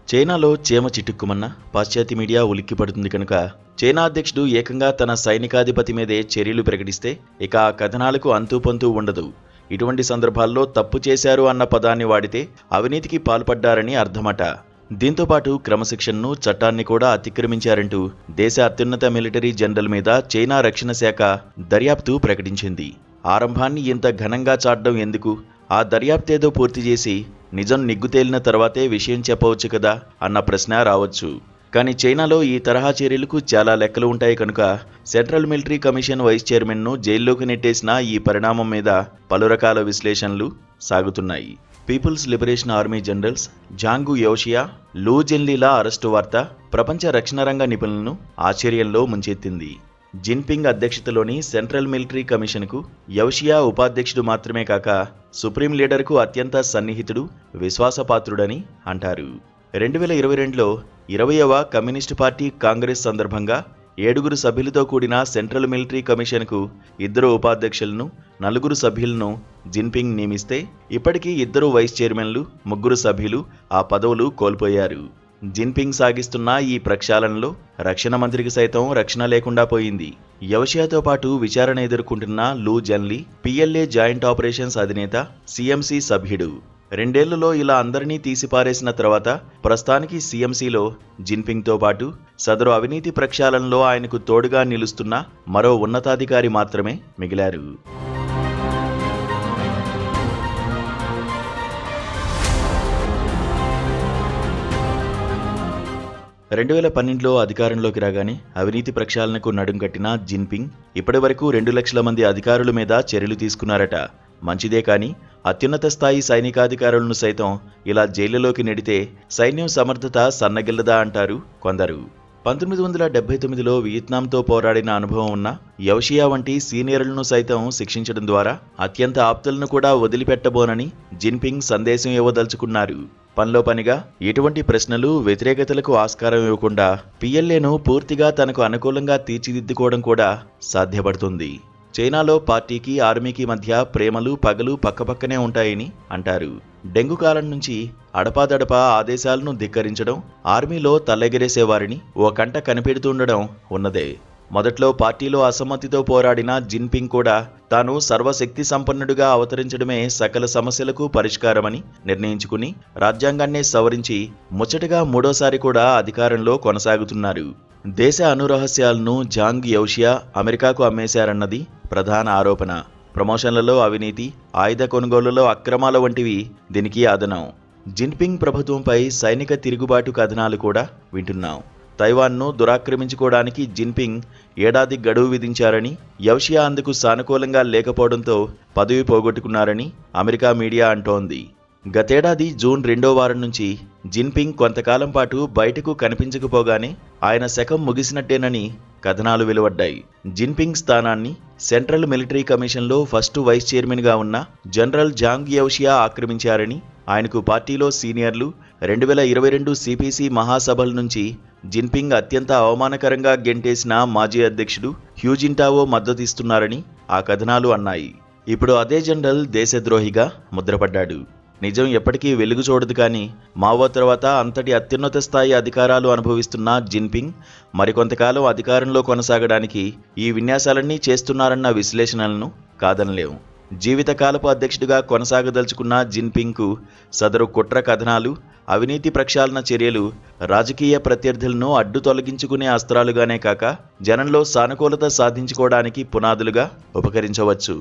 చైనాలో చీమ చిటుక్కుమన్న పాశ్చాత్య మీడియా ఉలిక్కిపడుతుంది కనుక చైనా అధ్యక్షుడు ఏకంగా తన సైనికాధిపతి మీదే చర్యలు ప్రకటిస్తే ఇక ఆ కథనాలకు అంతూపంతూ ఉండదు. ఇటువంటి సందర్భాల్లో తప్పు చేశారు అన్న పదాన్ని వాడితే అవినీతికి పాల్పడ్డారని అర్థమట. దీంతోపాటు క్రమశిక్షణను, చట్టాన్ని కూడా అతిక్రమించారంటూ దేశ అత్యున్నత మిలిటరీ జనరల్ మీద చైనా రక్షణ శాఖ దర్యాప్తు ప్రకటించింది. ఆరంభాన్ని ఇంత ఘనంగా చాటడం ఎందుకు? ఆ దర్యాప్తేదో పూర్తి చేసి నిజం నిగ్గుతేలిన తర్వాతే విషయం చెప్పవచ్చు కదా అన్న ప్రశ్న రావచ్చు. కానీ చైనాలో ఈ తరహా చర్యలకు చాలా లెక్కలు ఉంటాయి కనుక సెంట్రల్ మిలిటరీ కమిషన్ వైస్ చైర్మన్ను జైల్లోకి నెట్టేసిన ఈ పరిణామం మీద పలు రకాల విశ్లేషణలు సాగుతున్నాయి. People's Liberation Army generals Zhang Youxia, Lu జెన్లీల అరెస్టు వార్త ప్రపంచ రక్షణ రంగ నిపుణులను ఆశ్చర్యంలో ముంచెత్తింది. జిన్పింగ్ అధ్యక్షతలోని సెంట్రల్ మిలిటరీ కమిషన్కు యౌషియా ఉపాధ్యక్షుడు మాత్రమే కాక సుప్రీం లీడర్కు అత్యంత సన్నిహితుడు, విశ్వాసపాత్రుడని అంటారు. 2022లో 20వ కమ్యూనిస్టు పార్టీ కాంగ్రెస్ సందర్భంగా 7 సభ్యులతో కూడిన సెంట్రల్ మిలిటరీ కమిషన్కు 2 ఉపాధ్యక్షులను, 4 సభ్యులను జిన్పింగ్ నియమిస్తే ఇప్పటికీ 2 వైస్ చైర్మన్లు, 3 సభ్యులు ఆ పదవులు కోల్పోయారు. జిన్పింగ్ సాగిస్తున్న ఈ ప్రక్షాళనలో రక్షణ మంత్రికి సైతం రక్షణ లేకుండా పోయింది. యౌషియాతో పాటు విచారణ ఎదుర్కొంటున్న లూ జెన్లీ PLA జాయింట్ ఆపరేషన్స్ అధినేత, CMC సభ్యుడు. 2 ఏళ్లలో ఇలా అందరినీ తీసిపారేసిన తర్వాత ప్రస్తుతానికి CMCలో జిన్పింగ్తో పాటు సదరు అవినీతి ప్రక్షాళనలో ఆయనకు తోడుగా నిలుస్తున్న మరో ఉన్నతాధికారి మాత్రమే మిగిలారు. 2012లో అధికారంలోకి రాగానే అవినీతి ప్రక్షాళనకు నడుం కట్టిన జిన్పింగ్ ఇప్పటి వరకు 2 లక్షల మంది అధికారుల మీద చర్యలు తీసుకున్నారట. మంచిదే కానీ అత్యున్నత స్థాయి సైనికాధికారులను సైతం ఇలా జైలులోకి నెడితే సైన్యం సమర్థత సన్నగిల్లదా అంటారు కొందరు. 1979లో వియత్నాంతో పోరాడిన అనుభవం ఉన్న యౌషియా వంటి సీనియర్లను సైతం శిక్షించడం ద్వారా అత్యంత ఆప్తులను కూడా వదిలిపెట్టబోనని జిన్పింగ్ సందేశం ఇవ్వదలుచుకున్నారు. పనిలో పనిగా ఎటువంటి ప్రశ్నలు, వ్యతిరేకతలకు ఆస్కారం ఇవ్వకుండా PLAను పూర్తిగా తనకు అనుకూలంగా తీర్చిదిద్దుకోవడం కూడా సాధ్యపడుతుంది. చైనాలో పార్టీకి, ఆర్మీకి మధ్య ప్రేమలు, పగలు పక్కపక్కనే ఉంటాయని అంటారు. డెంగు కాలం నుంచి అడపాదడపా ఆదేశాలను ధిక్కరించడం, ఆర్మీలో తల్లెగరేసేవారిని ఓ కంట కనిపెడుతుండడం ఉన్నదే. మొదట్లో పార్టీలో అసమ్మతితో పోరాడిన జిన్పింగ్ కూడా తాను సర్వశక్తి సంపన్నుడిగా అవతరించడమే సకల సమస్యలకు పరిష్కారమని నిర్ణయించుకుని రాజ్యాంగాన్నే సవరించి ముచ్చటగా 3వసారి కూడా అధికారంలో కొనసాగుతున్నారు. దేశ అణురహస్యాలను జాంగ్ యౌషియా అమెరికాకు అమ్మేశారన్నది ప్రధాన ఆరోపణ. ప్రమోషన్లలో అవినీతి, ఆయుధ కొనుగోలులో అక్రమాల వంటివి దీనికి అదనం. జిన్పింగ్ ప్రభుత్వంపై సైనిక తిరుగుబాటు కథనాలు కూడా వింటున్నాం. తైవాన్ను దురాక్రమించుకోవడానికి జిన్పింగ్ ఏడాది గడువు విధించారని, యౌషియా అందుకు సానుకూలంగా లేకపోవడంతో పదవి పోగొట్టుకున్నారని అమెరికా మీడియా అంటోంది. గతేడాది జూన్ 2వ వారం నుంచి జిన్పింగ్ కొంతకాలం పాటు బయటకు కనిపించకపోగానే ఆయన శకం ముగిసినట్టేనని కథనాలు వెలువడ్డాయి. జిన్పింగ్ స్థానాన్ని సెంట్రల్ మిలిటరీ కమిషన్లో ఫస్ట్ వైస్ చైర్మన్గా ఉన్న జనరల్ జాంగ్ యౌషియా ఆక్రమించారని, ఆయనకు పార్టీలో సీనియర్లు 2022 CPC మహాసభల నుంచి జిన్పింగ్ అత్యంత అవమానకరంగా గెంటేసిన మాజీ అధ్యక్షుడు హ్యూ జింటావో మద్దతిస్తున్నారని ఆ కథనాలు అన్నాయి. ఇప్పుడు అదే జనరల్ దేశద్రోహిగా ముద్రపడ్డాడు. నిజం ఎప్పటికీ వెలుగు చూడదు కానీ మావో తర్వాత అంతటి అత్యున్నత స్థాయి అధికారాలు అనుభవిస్తున్న జిన్పింగ్ మరికొంతకాలం అధికారంలో కొనసాగడానికి ఈ విన్యాసాలన్నీ చేస్తున్నారన్న విశ్లేషణలను కాదనలేము. జీవితకాలపు అధ్యక్షుడిగా కొనసాగదలుచుకున్న జిన్పింగ్కు సదరు కుట్ర కథనాలు, అవినీతి ప్రక్షాళన చర్యలు రాజకీయ ప్రత్యర్థులను అడ్డు తొలగించుకునే అస్త్రాలుగానే కాక జనంలో సానుకూలత సాధించుకోవడానికి పునాదులుగా ఉపకరించవచ్చు.